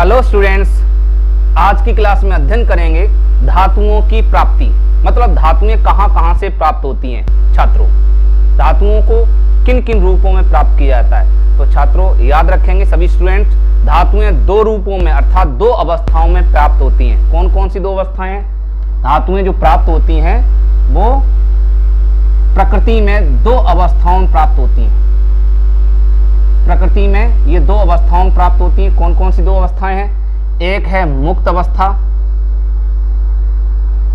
Hello students, आज की class में अध्ययन करेंगे धातुओं की प्राप्ति, मतलब धातुएं कहां कहां से प्राप्त होती हैं। छात्रों, धातुओं को किन किन रूपों में प्राप्त किया जाता है। तो छात्रों याद रखेंगे सभी स्टूडेंट्स, धातुएं दो रूपों में अर्थात दो अवस्थाओं में प्राप्त होती हैं। कौन कौन सी दो अवस्थाएं हैं? धातुएं जो प्राप्त होती हैं वो प्रकृति में दो अवस्थाओं में प्राप्त होती हैं। प्रकृति में ये दो अवस्थाओं में प्राप्त होती हैं। कौन कौन सी दो अवस्थाएं हैं? एक है मुक्त अवस्था,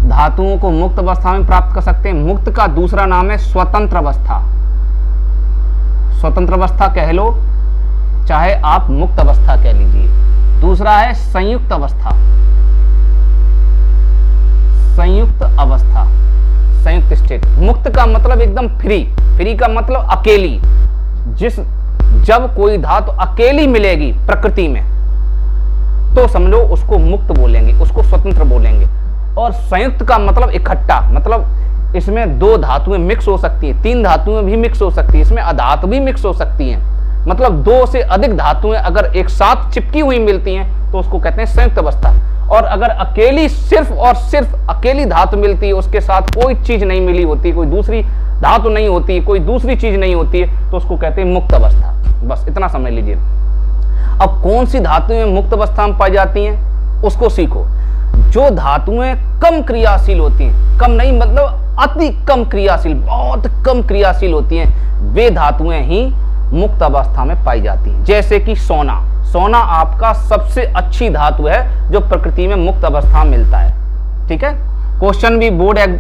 धातुओं को मुक्त अवस्था में प्राप्त कर सकते हैं। मुक्त का दूसरा नाम है स्वतंत्र अवस्था। स्वतंत्र अवस्था कह लो, चाहे आप मुक्त अवस्था कह लीजिए। दूसरा है संयुक्त अवस्था। संयुक्त अवस्था, संयुक्त स्टेट। मुक्त का मतलब एकदम फ्री, फ्री का मतलब अकेली। जब कोई धातु अकेली मिलेगी प्रकृति में तो समझो उसको मुक्त बोलेंगे, उसको स्वतंत्र बोलेंगे। और संयुक्त का मतलब इकट्ठा, मतलब इसमें दो धातुएं मिक्स हो सकती हैं, तीन धातुएं भी मिक्स हो सकती हैं, इसमें अधातु भी मिक्स हो सकती हैं। मतलब दो से अधिक धातुएं अगर एक साथ चिपकी हुई मिलती हैं तो उसको कहते हैं संयुक्त अवस्था। और अगर अकेली सिर्फ और सिर्फ अकेली धातु मिलती है, उसके साथ कोई चीज नहीं मिली होती, कोई दूसरी धातु नहीं होती, कोई दूसरी चीज नहीं होती है, तो उसको कहते हैं मुक्त अवस्था। बस इतना समझ लीजिए। अब कौन सी धातुएं मुक्त अवस्था में पाई जाती हैं उसको सीखो। जो धातुएं कम क्रियाशील होती हैं, कम नहीं मतलब अति कम क्रियाशील, बहुत कम क्रियाशील होती हैं, वे धातुएं ही मुक्त अवस्था में पाई जाती हैं। जैसे कि सोना। सोना आपका सबसे अच्छी धातु है जो प्रकृति में मुक्त अवस्था में मिलता है। ठीक है, क्वेश्चन भी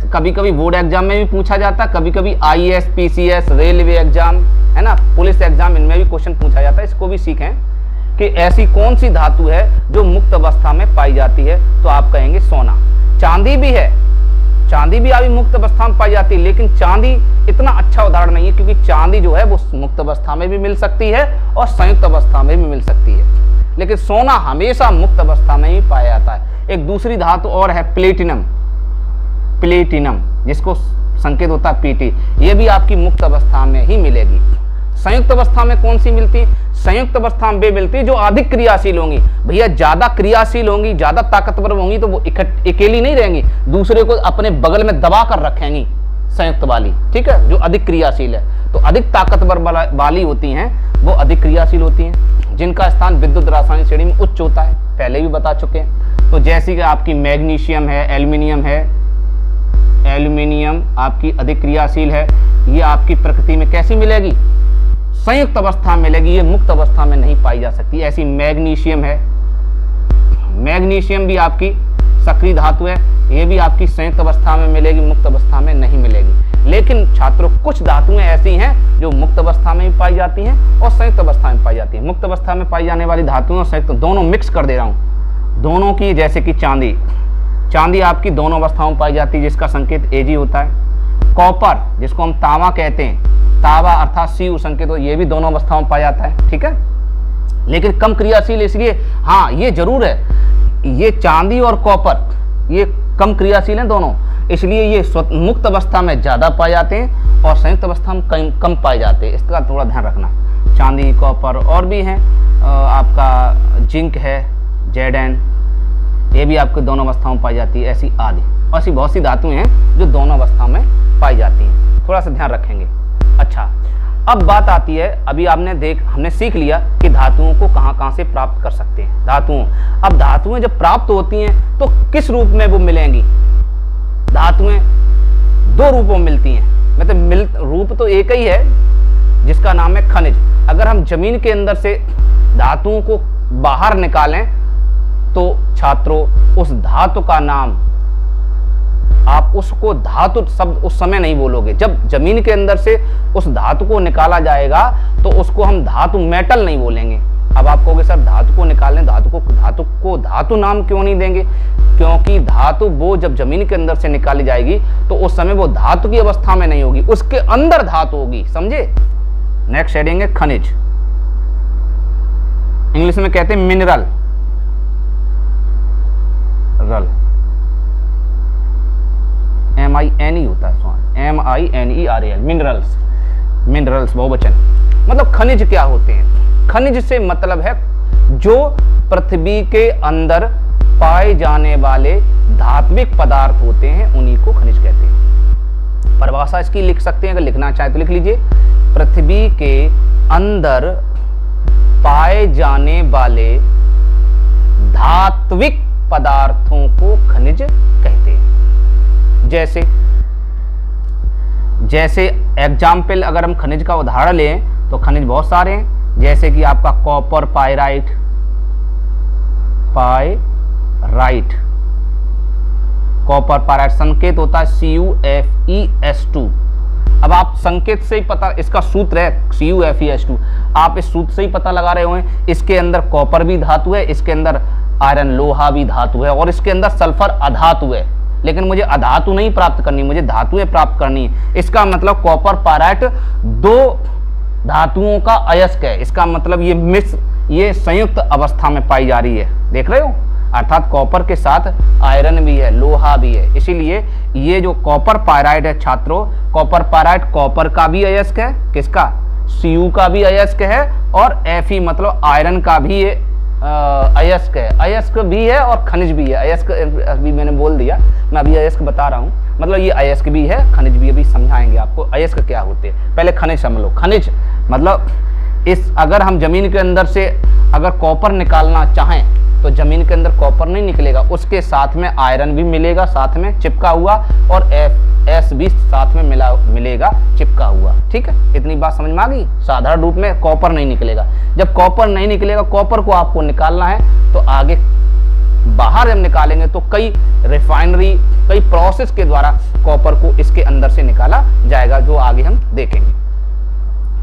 कभी कभी बोर्ड एग्जाम में भी पूछा जाता है, कभी कभी IAS, PCS, रेलवे एग्जाम, है ना, पुलिस एग्जाम, इनमें भी क्वेश्चन पूछा जाता है। इसको भी सीखें कि ऐसी कौन सी धातु है जो मुक्त अवस्था में पाई जाती है, तो आप कहेंगे सोना। चांदी भी है, चांदी भी अभी मुक्त अवस्था में पाई जाती है, लेकिन चांदी इतना अच्छा उदाहरण नहीं है क्योंकि चांदी जो है वो मुक्त अवस्था में भी मिल सकती है और संयुक्त अवस्था में भी मिल सकती है, लेकिन सोना हमेशा मुक्त अवस्था में ही पाया जाता है। एक दूसरी धातु और है प्लेटिनम। प्लेटिनम जिसको संकेत होता है PT, ये भी आपकी मुक्त अवस्था में ही मिलेगी। संयुक्त अवस्था में कौन सी मिलती है? संयुक्त अवस्था में वे मिलती है जो अधिक क्रियाशील होंगी। भैया ज्यादा क्रियाशील होंगी, ज्यादा ताकतवर होंगी तो वो अकेली नहीं रहेंगी, दूसरे को अपने बगल में दबा कर रखेंगी, संयुक्त वाली। ठीक है, जो अधिक क्रियाशील है। तो अधिक ताकतवर वाली होती हैं वो अधिक क्रियाशील होती हैं, जिनका स्थान विद्युत रासायनिक श्रेणी में उच्च होता है, पहले भी बता चुके हैं। तो जैसे कि आपकी मैग्नीशियम है, एल्यूमिनियम है, एल्यूमिनियम आपकी अधिक क्रियाशील है, ये आपकी प्रकृति में कैसी मिलेगी? संयुक्त अवस्था में मिलेगी, ये मुक्त अवस्था में नहीं पाई जा सकती। ऐसी मैग्नीशियम है, मैग्नीशियम भी आपकी सक्रिय धातु है, ये भी आपकी संयुक्त अवस्था में मिलेगी, मुक्त अवस्था में नहीं मिलेगी। लेकिन छात्रों कुछ धातुएं ऐसी हैं जो मुक्त अवस्था में भी पाई जाती हैं और संयुक्त अवस्था में पाई जाती हैं। मुक्त अवस्था में पाई जाने वाली धातुओं और संयुक्त दोनों मिक्स कर दे रहा हूँ दोनों की। जैसे कि चांदी, चांदी आपकी दोनों अवस्थाओं में पाई जाती है जिसका संकेत Ag होता है। कॉपर जिसको हम तांबा कहते हैं, तांबा अर्थात Cu संकेत हो, ये भी दोनों अवस्थाओं में पाया जाता है। ठीक है, लेकिन कम क्रियाशील, इसलिए हाँ ये जरूर है, ये चांदी और कॉपर ये कम क्रियाशील हैं दोनों, इसलिए ये मुक्त अवस्था में ज्यादा पाए जाते हैं और संयुक्त अवस्था में कम पाए जाते हैं। इसका थोड़ा ध्यान रखना। चांदी, कॉपर और भी हैं, आपका जिंक है, Zn, ये भी आपके दोनों अवस्थाओं में पाई जाती है। ऐसी आदि ऐसी बहुत सी धातुएं हैं जो दोनों अवस्थाओं में पाई जाती हैं, थोड़ा सा ध्यान रखेंगे। अच्छा, अब बात आती है, अभी हमने सीख लिया कि धातुओं को कहाँ से प्राप्त कर सकते हैं। धातुओं, अब धातुएं जब प्राप्त होती हैं तो किस रूप में वो मिलेंगी? धातुएं दो रूपों में मिलती हैं, मतलब रूप तो एक ही है जिसका नाम है खनिज। अगर हम जमीन के अंदर से धातुओं को बाहर निकालें तो छात्रों उस धातु का नाम, आप उसको धातु शब्द उस समय नहीं बोलोगे। जब जमीन के अंदर से उस धातु को निकाला जाएगा तो उसको हम धातु मेटल नहीं बोलेंगे। अब आप कहोगे सर धातु को निकालने, धातु नाम क्यों नहीं देंगे? क्योंकि धातु वो जब जमीन के अंदर से निकाली जाएगी तो उस समय वो धातु की अवस्था में नहीं होगी, उसके अंदर धातु होगी, समझे? नेक्स्ट हेडिंग है खनिज, इंग्लिश में कहते हैं मिनरल। MINE होता है, MINERAL, मिनरल्स, बहुवचन। मतलब खनिज क्या होते हैं? खनिज से मतलब है जो पृथ्वी के अंदर पाए जाने वाले धात्विक पदार्थ होते हैं उन्हीं को खनिज कहते हैं। परिभाषा इसकी लिख सकते हैं, अगर लिखना चाहे तो लिख लीजिए। पृथ्वी के अंदर पाए जाने वाले धात्विक पदार्थों को खनिज कहते हैं। जैसे एग्जाम्पल अगर हम खनिज का उदाहरण लें तो खनिज बहुत सारे हैं, जैसे कि आपका कॉपर पायराइट, कॉपर पायराइट संकेत होता है CuFeS2। अब आप संकेत से ही पता, इसका सूत्र है CuFeS2, आप इस सूत्र से ही पता लगा रहे होंगे। इसके अंदर कॉपर भी धातु है, इसके अंदर आयरन लोहा भी धातु है, और इसके अंदर सल्फर अधातु है। लेकिन मुझे अधातु नहीं प्राप्त करनी, मुझे धातुएं प्राप्त करनी है। इसका मतलब कॉपर पायराइट दो धातुओं का अयस्क है। इसका मतलब ये संयुक्त अवस्था में पाई जा रही है, देख रहे हो, अर्थात कॉपर के साथ आयरन भी है, लोहा भी है। इसीलिए ये जो कॉपर पायराइट है छात्रों, कॉपर पायराइट कॉपर का भी अयस्क है, किसका, Cu का भी अयस्क है, और Fe मतलब आयरन का भी अयस्क है। अयस्क भी है और खनिज भी है। अयस्क अभी मैंने बोल दिया, मैं अभी अयस्क बता रहा हूँ, मतलब ये अयस्क भी है, खनिज भी, अभी समझाएंगे आपको अयस्क क्या होते हैं। पहले खनिज समझ लो। खनिज मतलब अगर हम जमीन के अंदर से अगर कॉपर निकालना चाहें तो जमीन के अंदर कॉपर नहीं निकलेगा, उसके साथ में आयरन भी मिलेगा, साथ में चिपका हुआ, और एस भी साथ में मिलेगा चिपका हुआ। ठीक है, इतनी बात समझ में आ गई। साधारण रूप में कॉपर नहीं निकलेगा। जब कॉपर नहीं निकलेगा, कॉपर को आपको निकालना है तो आगे बाहर जब निकालेंगे तो कई रिफाइनरी, कई प्रोसेस के द्वारा कॉपर को इसके अंदर से निकाला जाएगा, जो आगे हम देखेंगे।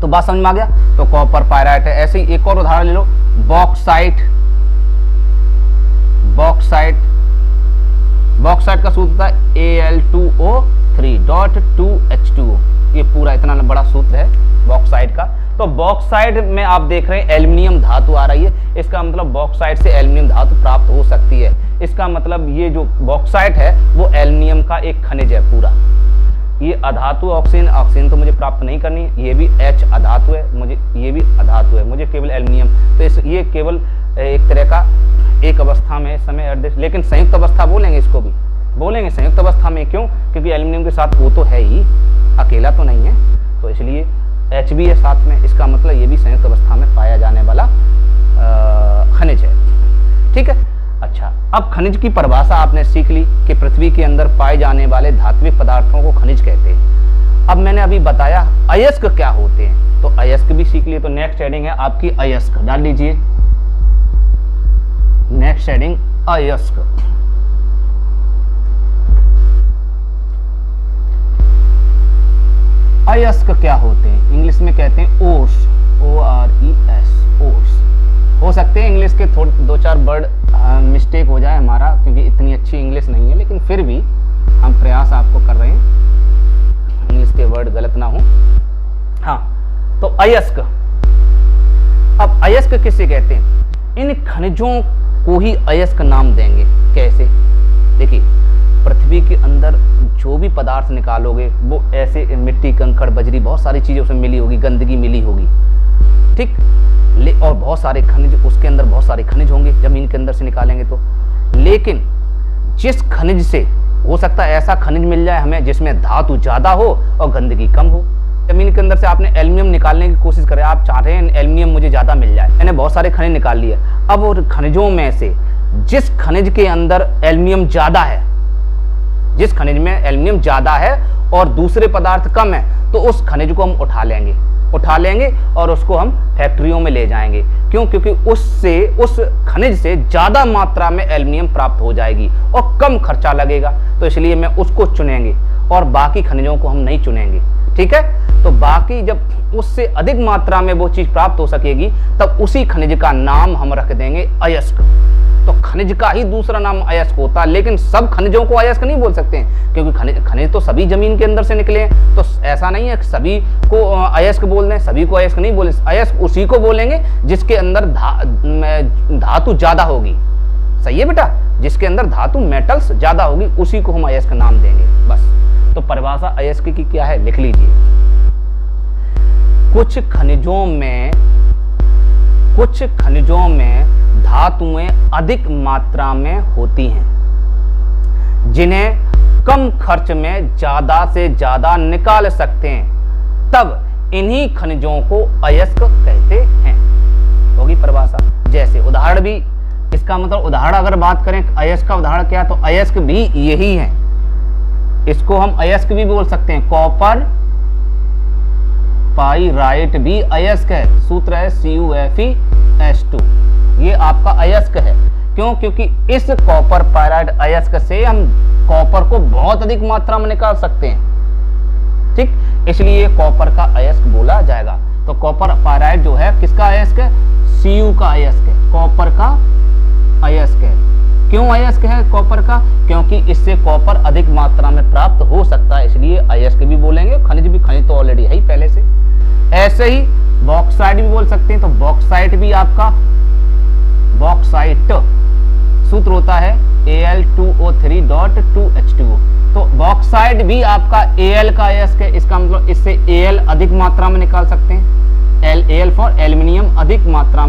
तो बात समझ में आ गया। तो कॉपर पायराइट है। ऐसे ही एक और उदाहरण ले लो, बॉक्साइट का सूत्र था Al2O3.2H2O। ये पूरा इतना बड़ा सूत्र है बॉक्साइट का। तो बॉक्साइट में आप देख रहे हैं एल्युमिनियम धातु आ रही है, इसका मतलब बॉक्साइट से एल्युमिनियम धातु प्राप्त हो सकती है। इसका मतलब ये जो बॉक्साइट है वो एल्युमिनियम का एक खनिज है पूरा। ये अधातु ऑक्सीजन तो मुझे प्राप्त नहीं करनी, ये भी H अधातु है, मुझे ये भी अधातु है, मुझे केवल एल्युमिनियम। तो ये केवल एक तरह का एक अवस्था में समय एडजस्ट, लेकिन संयुक्त अवस्था बोलेंगे, इसको भी बोलेंगे संयुक्त अवस्था में। क्यों? क्योंकि एल्युमिनियम के साथ वो तो है ही, अकेला तो नहीं है, तो इसलिए H भी है साथ में। इसका मतलब ये भी संयुक्त अवस्था में पाया जाने वाला खनिज है। ठीक है, अच्छा, अब खनिज की परिभाषा आपने सीख ली कि पृथ्वी के अंदर पाए जाने वाले धात्विक पदार्थों को खनिज कहते हैं। अब मैंने अभी बताया अयस्क क्या होते हैं, तो अयस्क भी सीख लिए। तो नेक्स्ट हेडिंग है आपकी अयस्क, डाल लीजिए नेक्स्ट हेडिंग अयस्क। अयस्क क्या होते हैं? इंग्लिश में कहते हैं ओर्स, ORES, ओर्स। हो सकते हैं इंग्लिश के दो चार वर्ड मिस्टेक हो जाए हमारा, क्योंकि इतनी अच्छी इंग्लिश नहीं है, लेकिन फिर भी हम प्रयास आपको कर रहे हैं इंग्लिश के वर्ड गलत ना हो। हाँ, तो अयस्क। अब अयस्क किसे कहते हैं? इन खनिजों को ही अयस्क नाम देंगे। कैसे? देखिए, पृथ्वी के अंदर जो भी पदार्थ निकालोगे वो ऐसे मिट्टी, कंकड़, बजरी, बहुत सारी चीजें उसमें मिली होगी, गंदगी मिली होगी, ठीक, और बहुत सारे खनिज, उसके अंदर बहुत सारे खनिज होंगे जमीन के अंदर से निकालेंगे तो। लेकिन जिस खनिज से हो सकता है ऐसा खनिज मिल जाए हमें जिसमें धातु ज्यादा हो और गंदगी कम हो। जमीन के अंदर से आपने एल्युमिनियम निकालने की कोशिश करें, आप चाह रहे हैं एल्युमिनियम मुझे ज्यादा मिल जाए, मैंने बहुत सारे खनिज निकाल लिए। अब वो खनिजों में से जिस खनिज के अंदर एल्युमिनियम ज्यादा है, जिस खनिज में एल्युमिनियम ज्यादा है और दूसरे पदार्थ कम है, तो उस खनिज को हम उठा लेंगे और उसको हम फैक्ट्रियों में ले जाएंगे। क्यों? क्योंकि उस खनिज से ज्यादा मात्रा में एल्युमिनियम प्राप्त हो जाएगी और कम खर्चा लगेगा, तो इसलिए मैं उसको चुनेंगे और बाकी खनिजों को हम नहीं चुनेंगे। ठीक है, तो बाकी जब उससे अधिक मात्रा में वो चीज प्राप्त हो सकेगी तब उसी खनिज का नाम हम रख देंगे अयस्क। तो खनिज का ही दूसरा नाम अयस्क होता है, लेकिन सब खनिजों को अयस्क नहीं बोल सकते हैं, क्योंकि खनिज तो सभी जमीन के अंदर से निकले हैं, तो ऐसा नहीं है कि सभी को अयस्क बोल दें, सभी को अयस्क नहीं बोले। अयस्क उसी को बोलेंगे जिसके अंदर धातु ज्यादा होगी। सही है बेटा, जिसके अंदर धातु मेटल्स ज्यादा होगी उसी को हम अयस्क नाम देंगे, बस। तो परिभाषा अयस्क की क्या है, लिख लीजिए। कुछ खनिजों में धातुएं अधिक मात्रा में होती हैं, जिन्हें कम खर्च में ज्यादा से ज्यादा निकाल सकते हैं, तब इन्हीं खनिजों को अयस्क कहते हैं। होगी परिभाषा। जैसे उदाहरण भी, इसका मतलब उदाहरण अगर बात करें अयस्क का उदाहरण क्या है, तो अयस्क भी यही है। इसको हम अयस्क भी बोल सकते हैं। कॉपर पाइराइट भी अयस्क है, सूत्र है CuFeS2, ये आपका अयस्क है। क्यों? क्योंकि इस कॉपर पाइराइट अयस्क से हम कॉपर को बहुत अधिक मात्रा में निकाल सकते हैं, ठीक, इसलिए कॉपर का अयस्क बोला जाएगा। तो कॉपर पाइराइट जो है किसका अयस्क है? Cu का अयस्क है, कॉपर का अयस्क है। क्यों अयस्क है कॉपर का? क्योंकि इससे कॉपर अधिक मात्रा में प्राप्त हो सकता है, इसलिए अयस्क भी बोलेंगे। खनिज भी, खनिज तो ऑलरेडी है ही पहले से। ऐसे ही बॉक्साइट भी बोल सकते हैं। तो बॉक्साइट भी आपका, बॉक्साइट सूत्र होता है Al2O3.2H2O। तो बॉक्साइट भी आपका Al का अयस्क है। इसका मतलब इससे Al अधिक मात्रा में निकाल सकते हैं। Al फॉर एल्यूमिनियम, अधिक मात्रा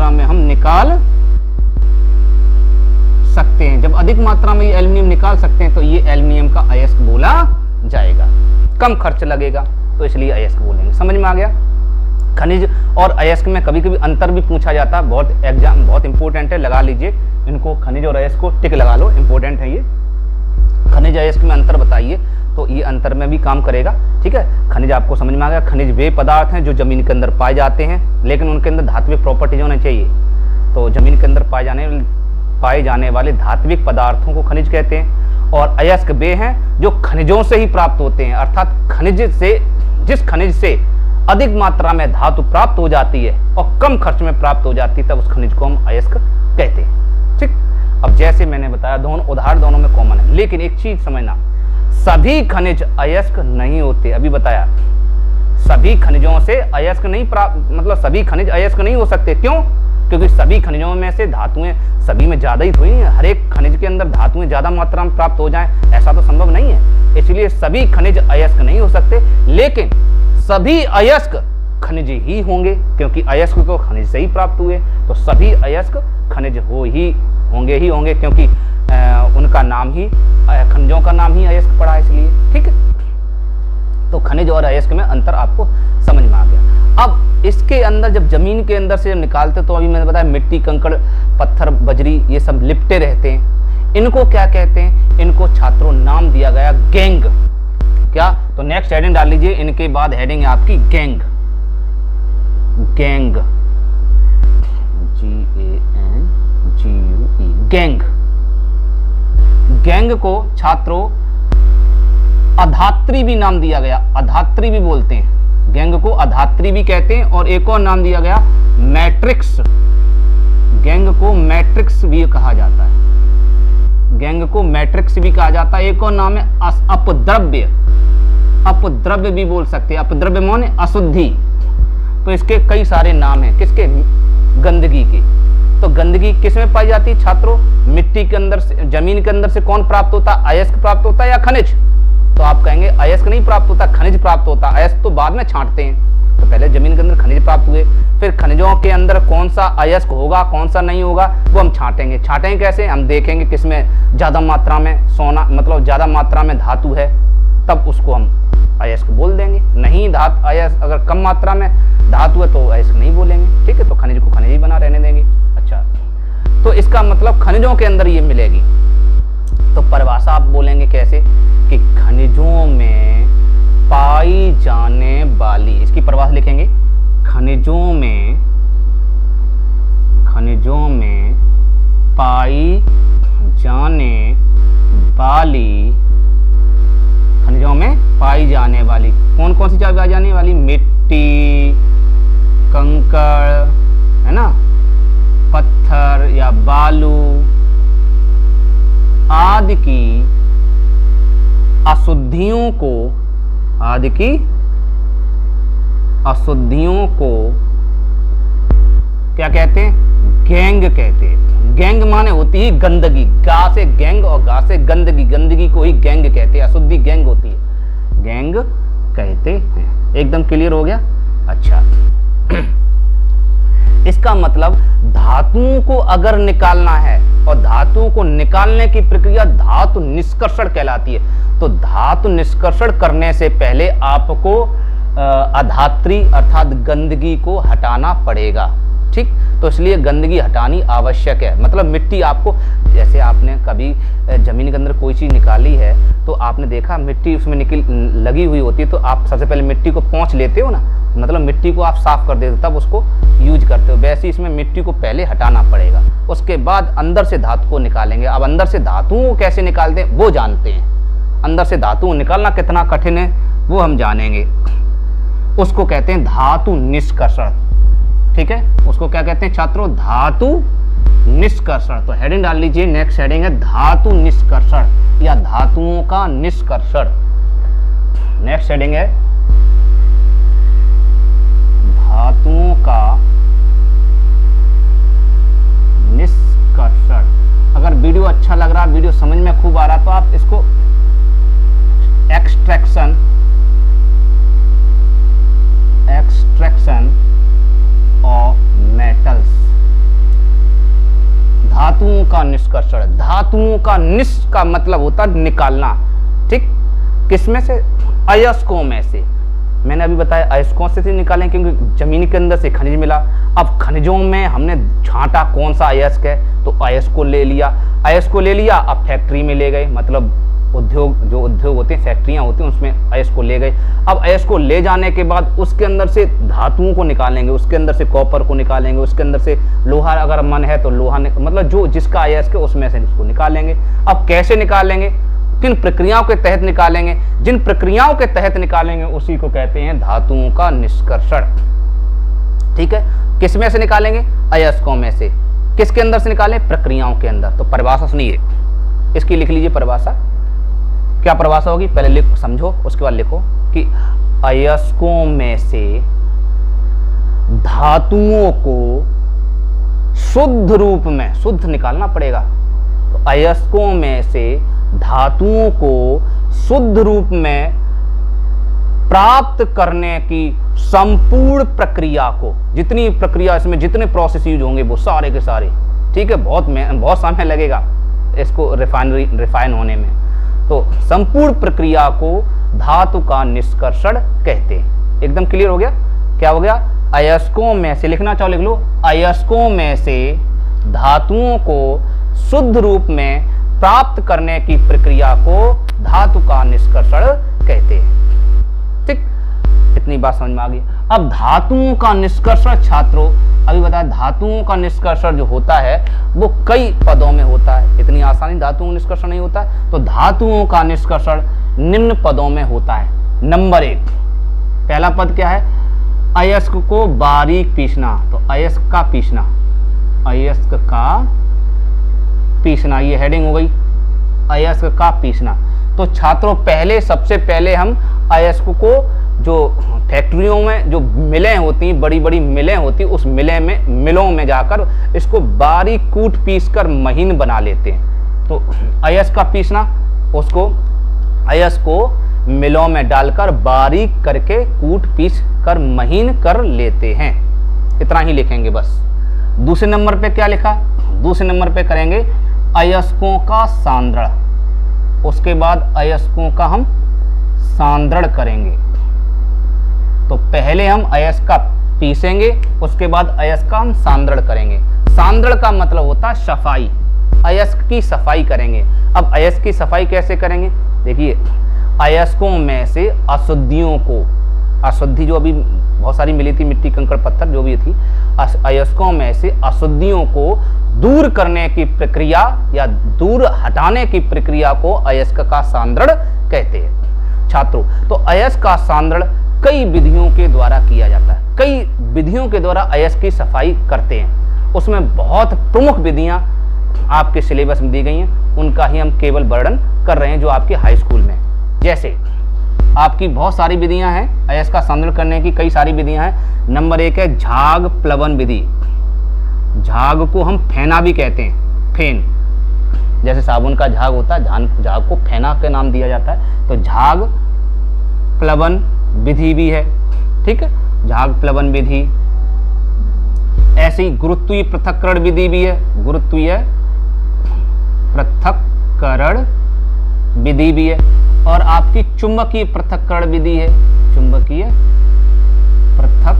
में हम निकाल सकते हैं। जब अधिक मात्रा में ये एल्यूमिनियम निकाल सकते हैं तो ये एल्यूमिनियम का अयस्क बोला जाएगा। कम खर्च लगेगा तो इसलिए अयस्क बोलेंगे। समझ में आ गया? खनिज और अयस्क में कभी कभी अंतर भी पूछा जाता है, बहुत एग्जाम बहुत इंपॉर्टेंट है, लगा लीजिए इनको। खनिज और अयस्क को टिक लगा लो, इंपॉर्टेंट है ये। खनिज अयस्क में अंतर बताइए, तो ये अंतर में भी काम करेगा, ठीक है। खनिज आपको समझ में आ गया। खनिज वे पदार्थ हैं जो जमीन के अंदर पाए जाते हैं, लेकिन उनके अंदर धात्विक प्रॉपर्टीज होना चाहिए। तो जमीन के अंदर पाए जाने वाले धात्विक पदार्थों को खनिज कहते हैं। और अयस्क वे हैं जो खनिजों से ही प्राप्त होते हैं, अर्थात जिस खनिज से अधिक मात्रा में धातु प्राप्त हो जाती है और कम खर्च में प्राप्त हो जाती है, तब उस खनिज को हम अयस्क कहते हैं, ठीक। अब जैसे मैंने बताया, दोनों उदाहरण दोनों में कॉमन है, लेकिन एक चीज समझना, सभी खनिज अयस्क नहीं होते। अभी बताया सभी खनिजों से अयस्क नहीं प्राप्त, मतलब सभी खनिज अयस्क नहीं हो सकते। क्यों? क्योंकि सभी खनिजों में से धातुएं सभी में ज्यादा ही थोड़ी है। हर एक खनिज के अंदर धातुएं ज्यादा मात्रा में प्राप्त हो जाएं, ऐसा तो संभव नहीं है। इसलिए सभी खनिज अयस्क नहीं हो सकते, लेकिन सभी अयस्क खनिज ही होंगे, क्योंकि अयस्क तो खनिज से ही प्राप्त हुए। तो सभी अयस्क खनिज होंगे, क्योंकि उनका नाम ही, खनिजों का नाम ही अयस्क पड़ा है, इसलिए, ठीक है। तो खनिज और अयस्क में अंतर आपको समझ में आ गया। अब इसके अंदर जब जमीन के अंदर से निकालते, तो अभी मैंने बताया मिट्टी, कंकड़, पत्थर, बजरी, ये सब लिपटे रहते हैं। इनको क्या कहते हैं? इनको छात्रों नाम दिया गया गैंग। क्या? तो नेक्स्ट हेडिंग डाल लीजिए, इनके बाद हेडिंग है आपकी gang. Gang, GANGUE, gang. Gang को छात्रों अधात्री भी नाम दिया गया, अधात्री भी बोलते हैं। गैंग को अधात्री भी कहते हैं, और एक और नाम दिया गया मैट्रिक्स। गैंग को मैट्रिक्स भी कहा जाता है। गैंग को मैट्रिक्स भी कहा जाता है। एक और नाम है अपद्रव्य, अपद्रव्य भी बोल सकते हैं। अपद्रव्य माने अशुद्धि। तो इसके कई सारे नाम हैं। किसके? गंदगी के। तो गंदगी किस में पाई जाती है छात्रों? मिट्टी के अंदर से, जमीन के अंदर से कौन प्राप्त होता है? अयस्क प्राप्त होता है या खनिज? तो आप कहेंगे अयस्क नहीं प्राप्त होता, खनिज प्राप्त होता है। अयस्क तो बाद में छांटते हैं। तो पहले जमीन के अंदर खनिज प्राप्त हुए, फिर खनिजों के अंदर कौन सा अयस्क होगा, कौन सा नहीं होगा, वो हम छांटेंगे। छांटेंगे कैसे? हम देखेंगे किसमें ज्यादा मात्रा में सोना, मतलब ज्यादा मात्रा में धातु है, तब उसको हम अयस्क बोल देंगे। नहीं अयस्क अगर कम मात्रा में धातु है तो अयस्क नहीं बोलेंगे, ठीक है। तो खनिज को खनिज ही बना रहने देंगे। अच्छा, तो इसका मतलब खनिजों के अंदर ये मिलेगी। तो परिभाषा आप बोलेंगे कैसे? कि खनिजों में पाई जाने वाली, इसकी परिभाषा लिखेंगे, खनिजों में पाई जाने वाली, खनिजों में पाई जाने वाली कौन कौन सी पाई जाने वाली? मिट्टी, कंकड़, है ना, पत्थर या बालू आदि की अशुद्धियों को क्या कहते हैं? गैंग कहते हैं। गैंग माने होती है गंदगी। गा से गैंग और गा से गंदगी, गंदगी को ही गैंग कहते हैं। अशुद्धि गैंग होती है, गैंग कहते हैं। एकदम क्लियर हो गया? अच्छा, इसका मतलब धातुओं को अगर निकालना है, और धातुओं को निकालने की प्रक्रिया धातु निष्कर्षण कहलाती है, तो धातु निष्कर्षण करने से पहले आपको अधात्री अर्थात गंदगी को हटाना पड़ेगा। ठीक, तो इसलिए गंदगी हटानी आवश्यक है। मतलब मिट्टी आपको, जैसे आपने कभी जमीन के अंदर कोई चीज़ निकाली है तो आपने देखा मिट्टी उसमें लगी हुई होती है, तो आप सबसे पहले मिट्टी को पोंछ लेते हो ना, मतलब मिट्टी को आप साफ कर देते हो, तब उसको यूज करते हो। वैसे इसमें मिट्टी को पहले हटाना पड़ेगा, उसके बाद अंदर से धातु को निकालेंगे। अब अंदर से धातुओं को कैसे निकालते हैं वो जानते हैं। अंदर से धातु निकालना कितना कठिन है वो हम जानेंगे। उसको कहते हैं धातु निष्कर्षण। ठीक है, उसको क्या कहते हैं छात्रों? धातु निष्कर्षण। तो हेडिंग डाल लीजिए, नेक्स्ट हेडिंग है धातु निष्कर्षण या धातुओं का निष्कर्षण। नेक्स्ट हेडिंग है धातुओं का निष्कर्षण। अगर वीडियो अच्छा लग रहा, वीडियो समझ में खूब आ रहा, तो आप इसको एक्सट्रैक्शन ऑफ मेटल्स, धातुओं का निष्कर्षण। धातुओं का निष् का मतलब होता है निकालना। ठीक, किसमें से? अयस्कों में से। मैंने अभी बताया अयस्कों से निकालें क्योंकि जमीन के अंदर से खनिज मिला। अब खनिजों में हमने छांटा कौन सा अयस्क है, तो अयस्क को ले लिया। अयस्क को ले लिया, अब फैक्ट्री में ले गए, मतलब उद्योग, जो उद्योग होते हैं, फैक्ट्रियां होती हैं, उसमें अयस्क को ले गए। अब अयस्क को ले जाने के बाद उसके अंदर से धातुओं को निकालेंगे, उसके अंदर से कॉपर को निकालेंगे, उसके अंदर से लोहा अगर मन है तो लोहा, मतलब जो जिसका अयस्क है उसमें से उसको निकालेंगे। अब कैसे निकालेंगे, किन प्रक्रियाओं के तहत निकालेंगे? जिन प्रक्रियाओं के तहत निकालेंगे उसी को कहते हैं धातुओं का निष्कर्षण। ठीक है, किसमें से निकालेंगे? अयस्कों में से। किसके अंदर से निकालें? प्रक्रियाओं के अंदर। तो परिभाषा सुनिए, इसकी लिख लीजिए परिभाषा। क्या परिभाषा होगी? पहले लिख समझो, उसके बाद लिखो कि अयस्कों में से धातुओं को शुद्ध रूप में, शुद्ध निकालना पड़ेगा, तो अयस्कों में से धातुओं को शुद्ध रूप में प्राप्त करने की संपूर्ण प्रक्रिया को, जितनी प्रक्रिया इसमें जितने प्रोसेस यूज होंगे वो सारे के सारे, ठीक है, बहुत समय लगेगा इसको रिफाइन होने में, तो संपूर्ण प्रक्रिया को धातु का निष्कर्षण कहते हैं। एकदम क्लियर हो गया? क्या हो गया? अयस्कों में से, लिखना चाहो लिख लो, अयस्कों में से धातुओं को शुद्ध रूप में प्राप्त करने की प्रक्रिया को धातु का निष्कर्षण कहते हैं। ठीक, इतनी बात समझ में आ गई। अब धातुओं का निष्कर्षण छात्रों, अभी बताया धातुओं का निष्कर्षण जो होता है वो कई पदों में होता है, इतनी आसानी धातुओं का निष्कर्षण नहीं होता है। तो धातुओं का निष्कर्षण निम्न पदों में होता है। नंबर 1, पहला पद क्या है? अयस्क को बारीक पीसना। तो अयस्क का पीसना, अयस्क का पीसना, ये हेडिंग हो गई, अयस्क का पीसना। तो छात्रों पहले, सबसे पहले हम अयस्क को, जो फैक्ट्रियों में जो मिलें होती, बड़ी बड़ी मिलें होती, उस मिलों में जाकर इसको बारीक कूट पीस कर महीन बना लेते हैं। तो अयस्क का पीसना, उसको अयस्क को मिलों में डालकर बारीक करके कूट पीस कर महीन कर लेते हैं। इतना ही लिखेंगे बस। दूसरे नंबर पे क्या लिखा? दूसरे नंबर पे करेंगे अयस्कों का सांद्रण। उसके बाद अयस्कों का हम सांद्रण करेंगे। तो पहले हम अयस्क का पीसेंगे, उसके बाद अयस्क का हम सांद्रण करेंगे। सांद्रण का मतलब होता है सफाई, अयस्क की सफाई करेंगे। अब अयस्क की सफाई कैसे करेंगे? देखिए, अयस्कों में से अशुद्धियों को, अशुद्धि जो अभी बहुत सारी मिली थी, मिट्टी कंकड़ पत्थर जो भी थी, अयस्कों में से अशुद्धियों को दूर करने की प्रक्रिया या दूर हटाने की प्रक्रिया को अयस्क का सांद्रण कहते हैं। छात्रों, तो अयस्क का सांद्रण कई विधियों के द्वारा किया जाता है। कई विधियों के द्वारा अयस्क की सफाई करते हैं। उसमें बहुत प्रमुख विधियां आपके सिलेबस में दी गई हैं, उनका ही हम केवल वर्णन कर रहे हैं जो आपके हाई स्कूल में। जैसे आपकी बहुत सारी विधियां हैं अयस्क का सांद्रण करने की, कई सारी विधियां हैं। नंबर 1 है झाग प्लवन विधि। झाग को हम फेना भी कहते हैं, फेन, जैसे साबुन का झाग होता है, झाग को फेना के नाम दिया जाता है। तो झाग प्लवन विधि भी है, ठीक है, झाग प्लवन विधि। ऐसे ही गुरुत्वीय पृथक्करण विधि भी है, गुरुत्वीय पृथक्करण विधि भी है, और आपकी चुंबकीय पृथक्करण विधि है, चुंबकीय पृथक्करण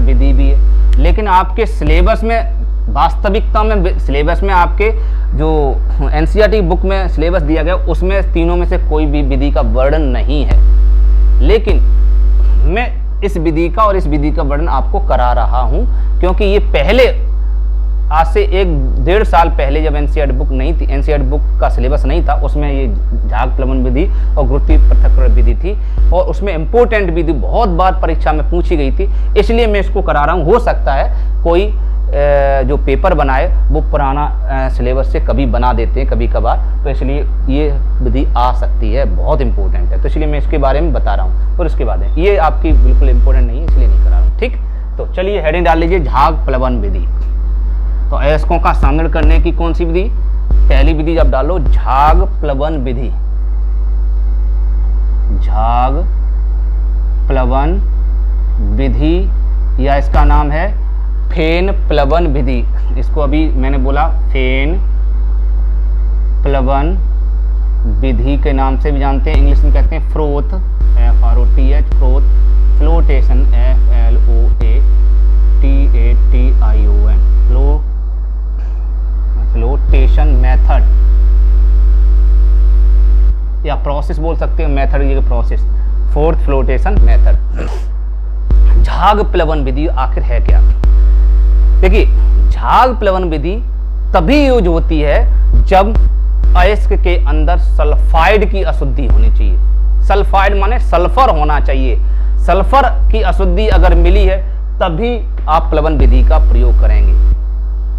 विधि भी है। लेकिन आपके सिलेबस में, वास्तविकता में सिलेबस में, आपके जो एनसीईआरटी बुक में सिलेबस दिया गया उसमें तीनों में से कोई भी विधि का वर्णन नहीं है। लेकिन मैं इस विधि का और इस विधि का वर्णन आपको करा रहा हूं, क्योंकि ये पहले, आज से 1-1.5 साल पहले जब एनसीईआरटी बुक नहीं थी, एनसीईआरटी बुक का सिलेबस नहीं था, उसमें ये झाग प्लवन विधि और गुरुत्वीय पृथक्करण विधि थी, और उसमें इंपोर्टेंट विधि बहुत बार परीक्षा में पूछी गई थी, इसलिए मैं इसको करा रहा हूँ। हो सकता है कोई जो पेपर बनाए वो पुराना सिलेबस से कभी बना देते हैं कभी कभार, तो इसलिए ये विधि आ सकती है, बहुत इंपॉर्टेंट है, तो इसलिए मैं इसके बारे में बता रहा हूँ। और उसके बाद ये आपकी बिल्कुल इंपॉर्टेंट नहीं है, इसलिए नहीं करा रहा हूँ। ठीक, तो चलिए हेडिंग डाल लीजिए, झाग प्लवन विधि। तो अयस्कों का सांद्रण करने की कौन सी विधि? पहली विधि जब डालो झाग प्लवन विधि, झाग प्लवन विधि, या इसका नाम है फेन प्लवन विधि। इसको अभी मैंने बोला फेन प्लवन विधि के नाम से भी जानते हैं, इंग्लिश में कहते हैं froth, FROTH, froth, flotation, FLOATATION, flotation method, या प्रोसेस बोल सकते हैं, मेथड ये प्रोसेस, फोर्थ फ्लोटेशन मेथड। झाग प्लवन विधि आखिर है क्या? देखिए, झाग प्लवन विधि तभी यूज होती है जब अयस्क के अंदर सल्फाइड की अशुद्धि होनी चाहिए। सल्फाइड माने सल्फर होना चाहिए। सल्फर की अशुद्धि अगर मिली है तभी आप प्लवन विधि का प्रयोग करेंगे।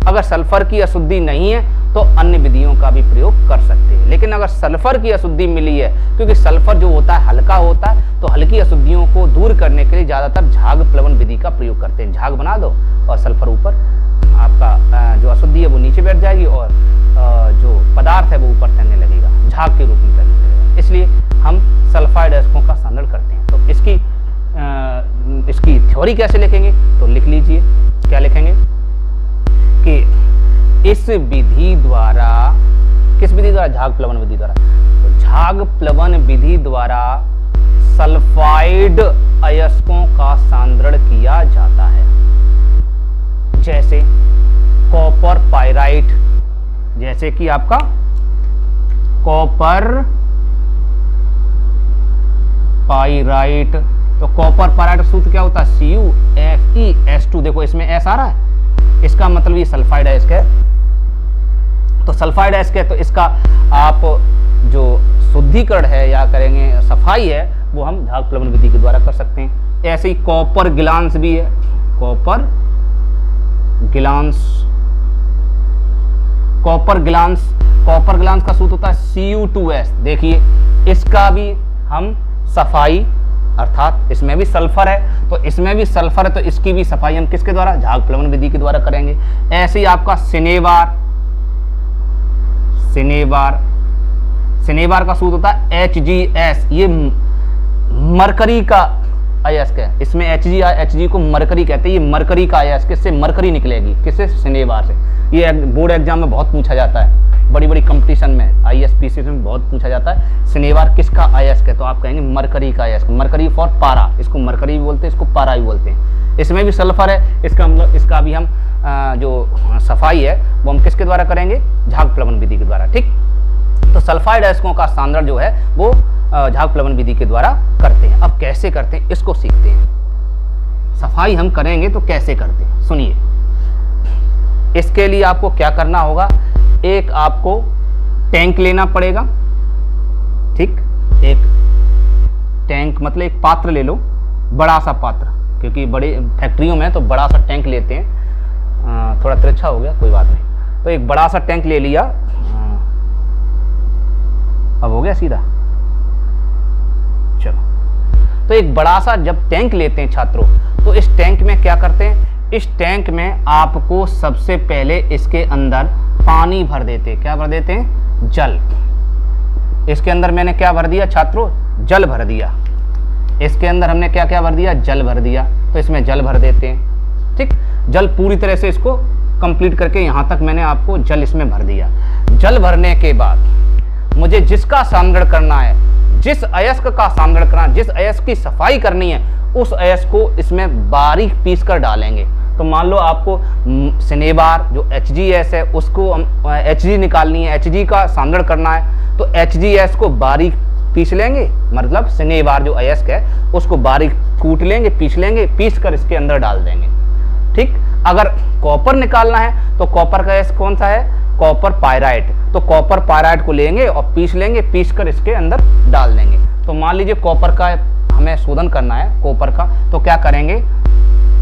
अगर सल्फर की अशुद्धि नहीं है तो अन्य विधियों का भी प्रयोग कर सकते हैं। लेकिन अगर सल्फर की अशुद्धि मिली है, क्योंकि सल्फर जो होता है हल्का होता है, तो हल्की अशुद्धियों को दूर करने के लिए ज्यादातर झाग प्लवन विधि का प्रयोग करते हैं। झाग बना दो और सल्फर ऊपर, आपका जो अशुद्धि है वो नीचे बैठ जाएगी और जो पदार्थ है वो ऊपर तैरने लगेगा, झाग के रूप में तैरने लगेगा। इसलिए हम सल्फाइड अयस्कों का सांद्रण करते हैं। तो इसकी थ्योरी कैसे लिखेंगे? तो लिख लीजिए, क्या लिखेंगे कि इस विधि द्वारा, किस विधि द्वारा? झाग प्लवन विधि द्वारा। तो झाग प्लवन विधि द्वारा सल्फाइड अयस्कों का सांद्रण किया जाता है, जैसे कॉपर पाइराइट, जैसे कि आपका कॉपर पाइराइट। तो कॉपर पाइराइट सूत्र क्या होता है? CuFeS2। देखो इसमें S आ रहा है, इसका मतलब ये सल्फाइड अयस्क है। तो सल्फाइड अयस्क है, तो इसका आप जो शुद्धिकरण है या करेंगे सफाई है, वो हम झाग प्लवन विधि के द्वारा कर सकते हैं। ऐसे ही कॉपर गिलांस भी है, कॉपर गिलांस। कॉपर गिलांस का सूत्र होता है Cu2S। देखिए इसका भी हम सफाई, अर्थात इसमें भी सल्फर है, तो इसमें भी सल्फर है, तो इसकी भी सफाई हम किसके द्वारा? झाग प्लवन विधि के द्वारा करेंगे। ऐसे ही आपका सिनेबार का सूत्र होता है HgS। ये मरकरी का अयस्क है, इसमें Hg को मरकरी कहते हैं। ये मरकरी का अयस्क, इससे मरकरी निकलेगी, किससे? सिनेबार से। ये बोर्ड एग्जाम में बहुत पूछा जाता है, बड़ी बड़ी कंपटीशन में, ISPC में बहुत पूछा जाता है। सिनेबार किसका अयस्क है? तो आप कहेंगे मरकरी का अयस्क। मरकरी फॉर पारा, इसको मरकरी भी बोलते हैं, इसको पारा भी बोलते हैं। इसमें भी सल्फर है, इसका मतलब इसका भी हम जो सफाई है वो हम किसके द्वारा करेंगे? झाग प्लवन विधि के द्वारा। ठीक, तो सल्फाइड अयस्कों का सांद्रण जो है वो झाग प्लवन विधि के द्वारा करते हैं। अब कैसे करते हैं इसको सीखते हैं। सफाई हम करेंगे तो कैसे करते हैं सुनिए। इसके लिए आपको क्या करना होगा? एक आपको टैंक लेना पड़ेगा। ठीक, एक टैंक मतलब एक पात्र ले लो, बड़ा सा पात्र, क्योंकि बड़े फैक्ट्रियों में तो बड़ा सा टैंक लेते हैं। थोड़ा तिरछा हो गया, कोई बात नहीं। तो एक बड़ा सा टैंक ले लिया। अब हो गया सीधा? चलो, तो एक बड़ा सा जब टैंक लेते हैं छात्रों, तो इस टैंक में क्या करते हैं? इस टैंक में आपको सबसे पहले इसके अंदर पानी भर देते हैं। क्या भर देते हैं? जल। इसके अंदर मैंने क्या भर दिया छात्रों? जल भर दिया। इसके अंदर हमने क्या क्या भर दिया? जल भर दिया। तो इसमें जल भर देते हैं। ठीक, जल पूरी तरह से इसको कंप्लीट करके यहाँ तक मैंने आपको जल इसमें भर दिया। जल भरने के बाद मुझे जिसका सामग्रण करना है, जिस अयस्क का सामग्रण करना है, जिस अयस्क की सफाई करनी है, उस अयस्क को इसमें बारीक पीस कर डालेंगे। तो मान लो आपको सिनेबार जो HGS है उसको HG निकालनी है, HG का सामग्रण करना है, तो HGS को बारीक पीस लेंगे, मतलब सिनेबार जो अयस्क है उसको बारीक कूट लेंगे, पीस कर इसके अंदर डाल देंगे। ठीक, अगर कॉपर निकालना है तो कॉपर का अयस्क कौन सा है, कॉपर पायराइट, तो कॉपर पायराइट को लेंगे और पीस लेंगे, पीस कर इसके अंदर डाल देंगे। तो मान लीजिए कॉपर का हमें शोधन करना है कॉपर का, तो क्या करेंगे,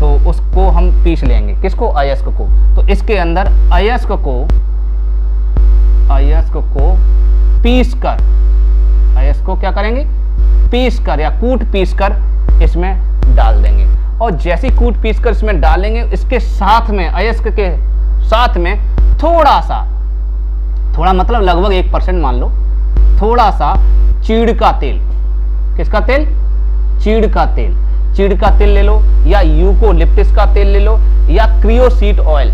तो उसको हम पीस लेंगे, किसको, अयस्क को। तो इसके अंदर अयस्क को पीस कर, अयस्क को क्या करेंगे, पीस कर या कूट पीस कर इसमें डाल देंगे। और जैसी कूट पीस कर इसमें डालेंगे, इसके साथ में, अयस्क के साथ में थोड़ा मतलब लगभग 1% मान लो, थोड़ा सा चीड़ का तेल, किसका तेल, चीड़ का तेल ले लो, या यूकोलिप्टिस का तेल ले लो, या क्रियोसीट ऑयल,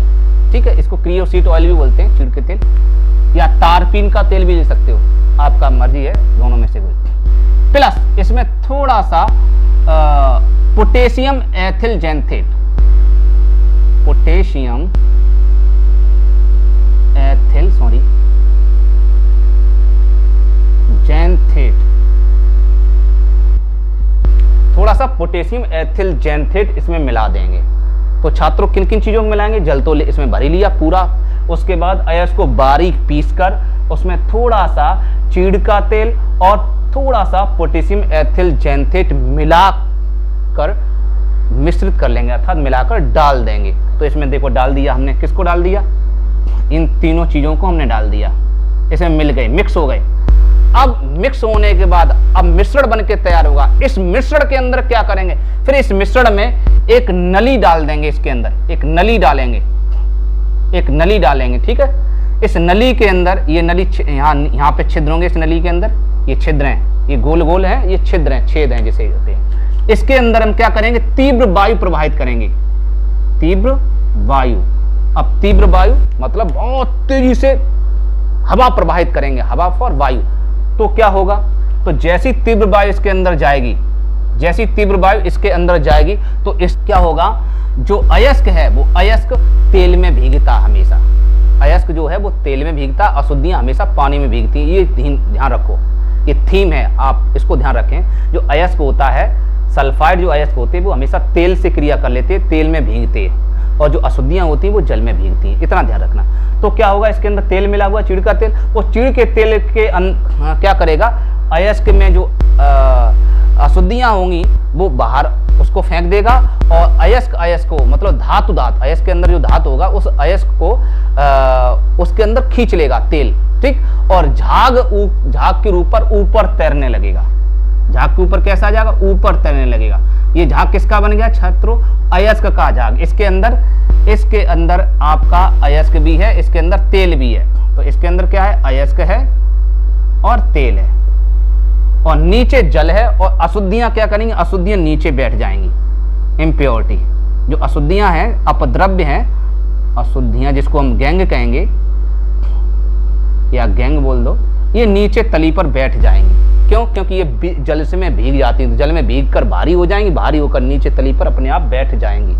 ठीक है, इसको क्रियोसीट ऑयल भी बोलते हैं, चीड़ के तेल, या तारपीन का तेल भी ले सकते हो, आपका मर्जी है, दोनों में से कोई। प्लस इसमें थोड़ा सा पोटेशियम एथिल जैंथेट, जैंथेट, थोड़ा सा पोटेशियम एथिल जैंथेट इसमें मिला देंगे। तो छात्रों किन किन चीजों को मिलाएंगे, जल तो इसमें भर ही लिया पूरा, उसके बाद अयस्क को बारीक पीस कर उसमें थोड़ा सा चीड़ का तेल और थोड़ा सा पोटेशियम एथिल जैंथेट मिलाकर मिश्रित कर लेंगे, अर्थात मिलाकर डाल देंगे। तो इसमें देखो डाल दिया हमने, किसको डाल दिया, इन तीनों चीजों को हमने डाल दिया, इसमें मिल गए, मिक्स हो गए। अब मिक्स होने के बाद अब मिश्रण बन के तैयार होगा। इस मिश्रण के अंदर क्या करेंगे, फिर इस मिश्रण में एक नली डाल देंगे, इसके अंदर एक नली डालेंगे, ठीक है। इस नली के अंदर, ये नली यहाँ पे छिद्र होंगे, इस नली के अंदर ये छिद्र हैं, ये गोल गोल हैं, ये छिद्र हैं, छेद हैं जिसे कहते हैं। इसके अंदर हम क्या करेंगे, तीव्र वायु प्रवाहित करेंगे, तीव्र वायु। अब तीव्र वायु मतलब बहुत तेजी से हवा प्रवाहित करेंगे, हवा फॉर वायु। तो क्या होगा, तो जैसी तीव्र वायु इसके अंदर जाएगी, तो इस क्या होगा, जो अयस्क है वो अयस्क तेल में भीगता, हमेशा अयस्क जो है वो तेल में भीगता, अशुद्धियां हमेशा पानी में भीगती हैं। ये ध्यान रखो, ये थीम है, आप इसको ध्यान रखें। जो अयस्क होता है, सल्फाइड जो अयस्क होते हैं वो हमेशा तेल से क्रिया कर लेते हैं, तेल में भीगते हैं, और जो अशुद्धियां होती हैं वो जल में भीगती हैं, इतना ध्यान रखना। तो क्या होगा, इसके अंदर तेल मिला हुआ, चीड़ का तेल, वो चीड़ के तेल के क्या करेगा, अयस्क में जो अशुद्धियां होंगी वो बाहर उसको फेंक देगा, और अयस्क को मतलब धातु अयस्क के अंदर जो धातु होगा उस अयस्क को उसके अंदर खींच लेगा तेल, ठीक। और झाग के ऊपर तैरने लगेगा, झाग के ऊपर कैसा आ जाएगा, ऊपर तैरने लगेगा। ये झाग किसका बन गया छात्रों, अयस्क का झाग। इसके अंदर आपका अयस्क भी है, इसके अंदर तेल भी है। तो इसके अंदर क्या है, अयस्क है और तेल है, और नीचे जल है। और अशुद्धियां क्या करेंगी, अशुद्धियां नीचे बैठ जाएंगी, इम्प्योरिटी जो अशुद्धियां हैं, अपद्रव्य हैं, अशुद्धियां जिसको हम गैंग कहेंगे या गैंग बोल दो, ये नीचे तली पर बैठ जाएंगी। क्यों, क्योंकि ये जल से में भीग जाती है, तो जल में भीग कर भारी हो जाएंगी, भारी होकर नीचे तली पर अपने आप बैठ जाएंगी।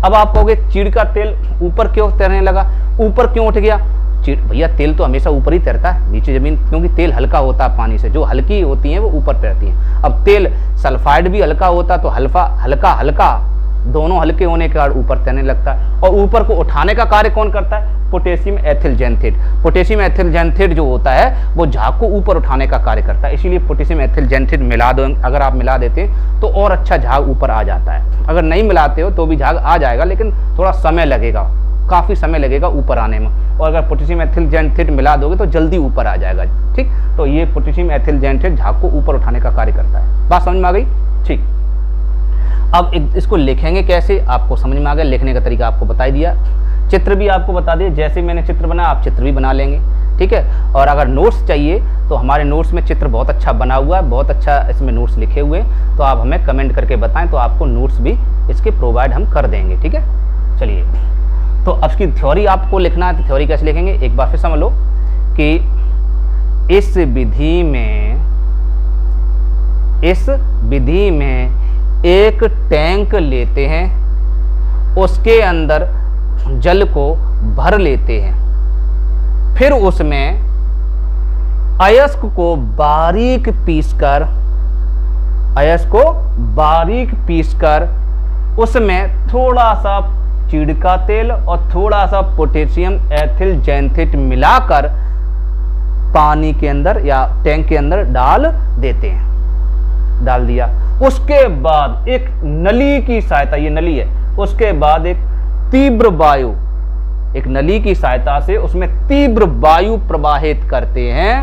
अब आप कहोगे चीड़ का तेल ऊपर क्यों तैरने लगा, ऊपर क्यों उठ गया, भैया तेल तो हमेशा ऊपर ही तैरता है, नीचे जमीन, क्योंकि तेल हल्का होता है पानी से, जो हल्की होती हैं वो ऊपर तैरती हैं। अब तेल सल्फाइड भी हल्का होता है, तो हल्का दोनों हल्के होने के कारण ऊपर तैरने लगता है। और ऊपर को उठाने का कार्य कौन करता है, पोटेशियम एथिल जैंथेट। पोटेशियम एथिल जैंथेट जो होता है वो झाग को ऊपर उठाने का कार्य करता है, इसीलिए पोटेशियम एथिल जैंथेट मिला दो। अगर आप मिला देते हैं तो और अच्छा झाग ऊपर आ जाता है। अगर नहीं मिलाते हो तो भी झाग आ जाएगा, लेकिन थोड़ा समय लगेगा, काफ़ी समय लगेगा ऊपर आने में। और अगर पोटेशियम एथिल जैंथेट मिला दोगे तो जल्दी ऊपर आ जाएगा, ठीक। तो ये पोटेशियम एथिल जैंथेट झाग को ऊपर उठाने का कार्य करता है। बात समझ में आ गई, ठीक। अब इसको लिखेंगे कैसे, आपको समझ में आ गया, लिखने का तरीका आपको बता ही दिया, चित्र भी आपको बता दिया। जैसे मैंने चित्र बनाया आप चित्र भी बना लेंगे, ठीक है। और अगर नोट्स चाहिए तो हमारे नोट्स में चित्र बहुत अच्छा बना हुआ है, बहुत अच्छा इसमें नोट्स लिखे हुए हैं, तो आप हमें कमेंट करके बताएं, तो आपको नोट्स भी इसके प्रोवाइड हम कर देंगे, ठीक है। चलिए, तो अब इसकी थ्योरी आपको लिखना है, तो थ्योरी कैसे लिखेंगे एक बार फिर समझ लो कि इस विधि में एक टैंक लेते हैं, उसके अंदर जल को भर लेते हैं, फिर उसमें अयस्क को बारीक पीसकर उसमें थोड़ा सा चीड़ का तेल और थोड़ा सा पोटेशियम एथिल जैंथेट मिलाकर पानी के अंदर या टैंक के अंदर डाल देते हैं। डाल दिया, उसके बाद एक नली की सहायता, ये नली है, उसके बाद एक नली की सहायता से उसमें तीव्र वायु प्रवाहित करते हैं,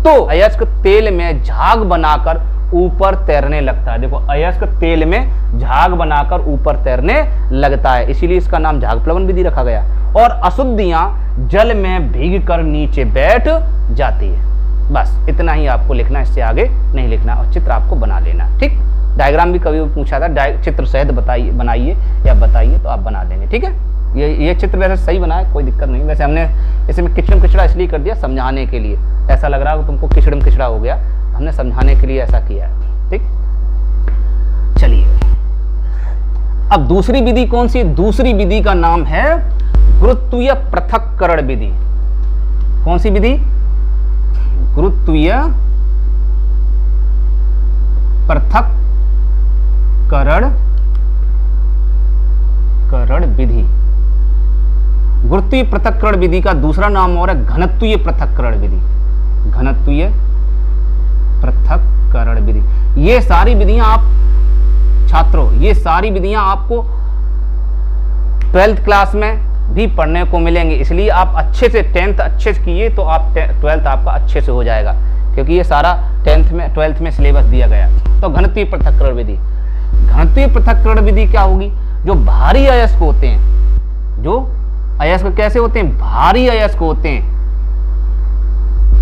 तो अयस्क तेल में झाग बनाकर ऊपर तैरने लगता है। देखो, अयस्क तेल में झाग बनाकर ऊपर तैरने लगता है, इसीलिए इसका नाम झाग प्लवन विधि रखा गया। और अशुद्धियां जल में भीगकर नीचे बैठ जाती है। बस इतना ही आपको लिखना, इससे आगे नहीं लिखना, और चित्र आपको बना लेना। ठीक, डायग्राम भी कभी पूछा था, चित्र सहित बनाइए या बताइए, तो आप बना देंगे। ठीक है, ये चित्र वैसे सही बना है, कोई दिक्कत नहीं। वैसे हमने इसमें किचड़म किचड़ा इसलिए कर दिया समझाने के लिए, ऐसा लग रहा है तुमको किचड़म किचड़ा हो गया, हमने समझाने के लिए ऐसा किया है। ठीक, चलिए अब दूसरी विधि कौन सी? दूसरी विधि का नाम है गुरुत्वीय पृथक्करण विधि। कौन सी विधि? गुरुत्वीय पृथक्करण विधि। गुरुत्वीय पृथक्करण विधि का दूसरा नाम और है घनत्वीय पृथक्करण विधि। घनत्वीय पृथक्करण विधि। ये सारी विधियां आप छात्रों, ये सारी विधियां आपको 12th क्लास में भी पढ़ने को मिलेंगे, इसलिए आप अच्छे से 10th अच्छे से किए तो आप 12th आपका अच्छे से हो जाएगा, क्योंकि ये सारा 12th में सिलेबस दिया गया। तो घनत्वीय पृथक्करण विधि, घनत्वीय पृथक्करण विधि क्या होगी? जो भारी अयस्क होते हैं, जो अयस्क कैसे होते हैं? भारी अयस्क होते हैं,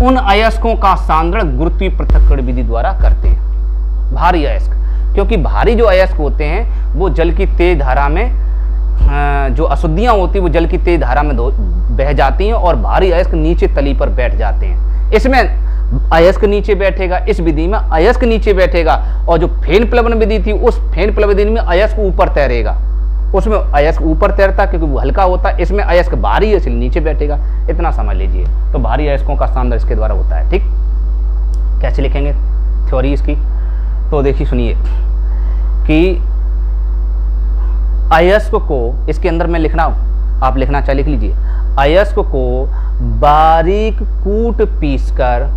उन अयस्कों का सांद्रण गुरुत्वीय पृथक्करण विधि द्वारा करते हैं। भारी अयस्क, क्योंकि भारी जो अयस्क होते हैं वो जल की तेज धारा में, जो अशुद्धियां होती है वो जल की तेज धारा में बह जाती हैं, और भारी अयस्क नीचे तली पर बैठ जाते हैं। इसमें अयस्क नीचे बैठेगा, इस विधि में अयस्क नीचे बैठेगा, और जो फेन प्लवन विधि थी उस फेन प्लवन विधि में अयस्क ऊपर तैरेगा। उसमें अयस्क ऊपर तैरता क्योंकि वो हल्का होता है, इसमें अयस्क भारी है इसलिए नीचे बैठेगा। इतना समझ लीजिए। तो भारी अयस्कों का सांद्रण इसके द्वारा होता है। ठीक, कैसे लिखेंगे थ्योरी इसकी? तो देखिए सुनिए कि अयस्क को, इसके अंदर मैं लिखना, आप लिखना चाहे लिख लीजिए। अयस्क को बारीक कूट पीसकर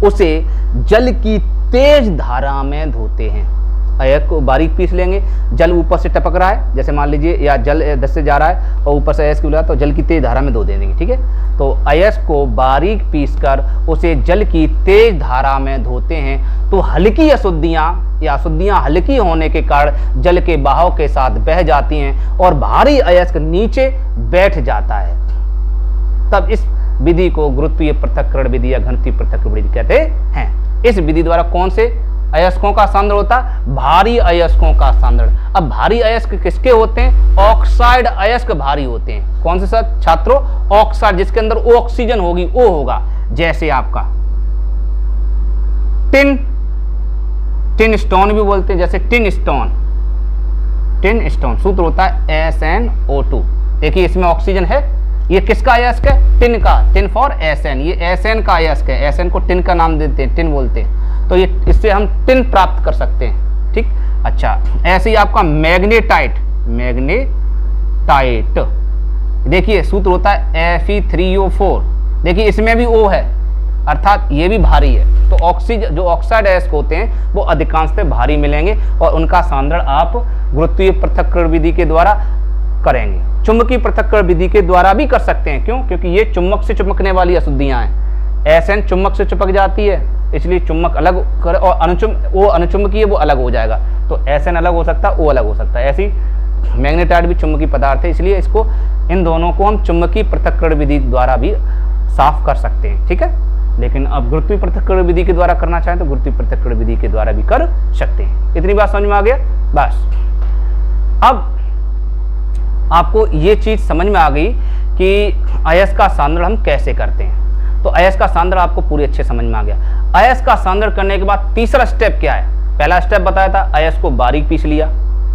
उसे जल की तेज धारा में धोते हैं। अयस्क को बारीक पीस लेंगे, जल ऊपर से टपक रहा है, जैसे मान लीजिए, या जल 10 से जा रहा है और ऊपर से अयस्क उड़ा, तो जल की तेज धारा में धो देंगे। ठीक है, तो अयस्क को बारीक पीसकर उसे जल की तेज धारा में धोते हैं, तो हल्की अशुद्धियां या अशुद्धियां हल्की होने के कारण जल के बहाव के साथ बह जाती हैं और भारी अयस्क नीचे बैठ जाता है। तब इस विधि को गुरुत्वीय पृथक्करण विधि या घनत्वीय पृथक्करण विधि कहते हैं। इस विधि द्वारा कौन से अयस्कों का सांद्रण होता? भारी अयस्कों का सांद्रण। अब भारी अयस्क किसके होते हैं? ऑक्साइड अयस्क भारी होते हैं। कौन से सर छात्रों? ऑक्साइड, जिसके अंदर ऑक्सीजन होगी, वो होगा। जैसे आपका टिन स्टोन भी बोलते हैं, जैसे टिन स्टोन सूत्र होता है SnO2। देखिए इसमें ऑक्सीजन है। ये किसका अयस्क है? टिन का। टिन फॉर Sn, ये Sn का अयस्क है। Sn को टिन का नाम देते हैं, टिन बोलते हैं। तो ये इससे हम टिन प्राप्त कर सकते हैं। ठीक, अच्छा, ऐसे ही आपका मैग्नेटाइट, देखिए सूत्र होता है Fe3O4। देखिए इसमें भी O है, अर्थात ये भी भारी है। तो ऑक्सीजन, जो ऑक्साइड अयस्क होते हैं वो अधिकांशतः भारी मिलेंगे, और उनका सांद्रण आप गुरुत्वीय पृथक्करण विधि के द्वारा करेंगे। चुंबकीय पृथक्करण विधि के द्वारा भी कर सकते हैं। क्यों? क्योंकि ये चुम्बक से चिपकने वाली अशुद्धियां हैं। Sn चुम्बक से चिपक जाती है, इसलिए चुम्बक अलग करे, और वो अनुचुंबकीय वो अलग हो जाएगा। तो Sn अलग हो सकता है, O अलग हो सकता है। ऐसी मैग्नेटाइट भी चुंबकीय पदार्थ है, इसलिए इसको, इन दोनों को हम चुंबकीय पृथक्करण विधि द्वारा भी साफ कर सकते हैं। ठीक है, लेकिन अब गुरुत्वीय पृथक्करण विधि के द्वारा करना चाहें तो गुरुत्वीय पृथक्करण विधि के द्वारा भी कर सकते हैं। इतनी बात समझ में आ गया? बस अब आपको ये चीज समझ में आ गई कि अयस्क सांद्रण हम कैसे करते हैं। तो अयस्क सांद्रण आपको पूरी अच्छे समझ में आ गया। अयस्क सांद्रण करने के बाद तीसरा स्टेप क्या है? पहला स्टेप बताया था अयस्क को बारीक पीस लिया,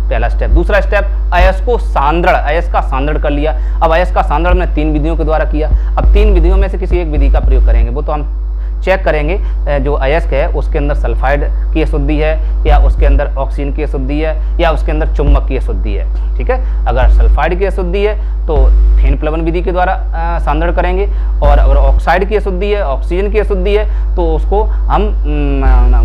पहला स्टेप। दूसरा स्टेप अयस्क का सांद्रण कर लिया। अब अयस्क का सांद्रण हमने 3 विधियों के द्वारा किया। अब 3 विधियों में से किसी एक विधि का प्रयोग करेंगे, वो तो हम चेक करेंगे जो अयस्क है उसके अंदर सल्फाइड की अशुद्धि है या उसके अंदर ऑक्सीजन की अशुद्धि है या उसके अंदर चुंबक की अशुद्धि है। ठीक है, अगर सल्फाइड की अशुद्धि है तो फेन प्लवन विधि के द्वारा सांद्रण करेंगे, और अगर ऑक्साइड की अशुद्धि है, ऑक्सीजन की अशुद्धि है, तो उसको हम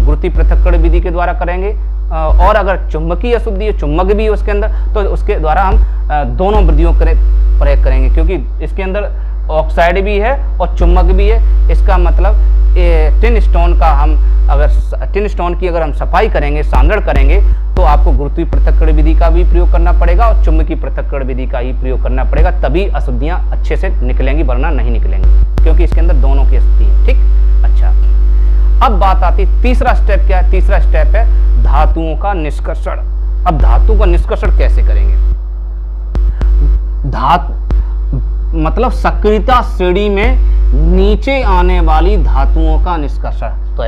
गुरुत्वीय पृथक्करण विधि के द्वारा करेंगे। और अगर चुंबकीय अशुद्धि है, चुंबक भी है उसके अंदर, तो उसके द्वारा हम दोनों विधियों प्रयोग करेंगे, क्योंकि इसके अंदर ऑक्साइड भी है और चुंबक भी है। इसका मतलब टिन स्टोन का टिन स्टोन की अगर हम सफाई करेंगे, सांद्रण करेंगे, तो आपको गुरुत्वीय पृथक्करण विधि का भी प्रयोग करना पड़ेगा और चुंबकीय पृथक्करण विधि का ही प्रयोग करना पड़ेगा, तभी अशुद्धियां अच्छे से निकलेंगी, वरना नहीं निकलेंगी, क्योंकि इसके अंदर दोनों की अशुद्धि है। ठीक, अच्छा, अब बात आती तीसरा स्टेप क्या है? तीसरा स्टेप है धातुओं का निष्कर्षण। अब धातु का निष्कर्षण कैसे करेंगे? मतलब सक्रियता श्रेणी में नीचे आने वाली धातुओं का निष्कर्षण। तो